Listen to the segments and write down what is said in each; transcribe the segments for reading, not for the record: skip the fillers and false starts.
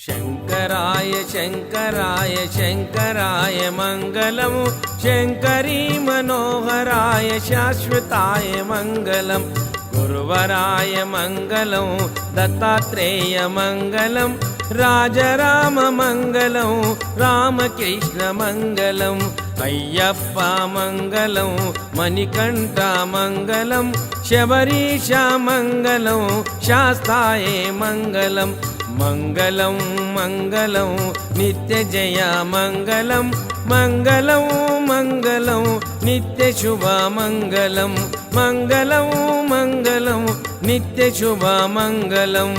शंकराय शंकराय शंकराय मंगलम् Shankari Manoharrai शाश्वताय मंगलम् गुरुवराय मंगलम् Dattatreya मंगलम् Rajaram मंगलम् Ramakrishna मंगलम् Ayyappa मंगलम् Manikanta मंगलम् Shabarish मंगलम् शास्ताय मंगलम् मंगलं मंगलं नित्यजय मंगलं मंगलं मंगलं नित्यशुभ मंगलं मंगलं मंगलं नित्यशुभ मंगलम्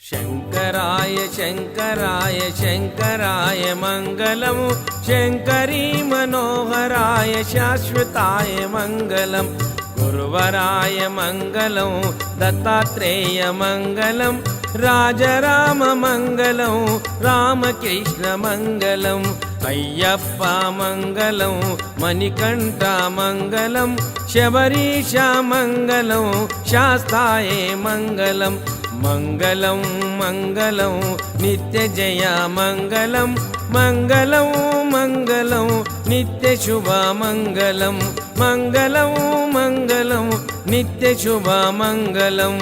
शंकराय शंकराय शंकराय मंगलम् Shankari Manoharrai शाश्वताय मंगलम् गुरुवराय मंगलम् Dattatreya मंगलम् Rajaram मंगलम् Ramakrishna मंगलम् Ayyappa मंगलम् Manikanta मंगलम् Shabarish मंगलम् शास्ताय मंगलम् मंगलं मंगलं नित्यजय मंगलं मंगलं मंगलं नित्यशुभ मंगलं मंगलं मंगलं नित्यशुभ मंगलम्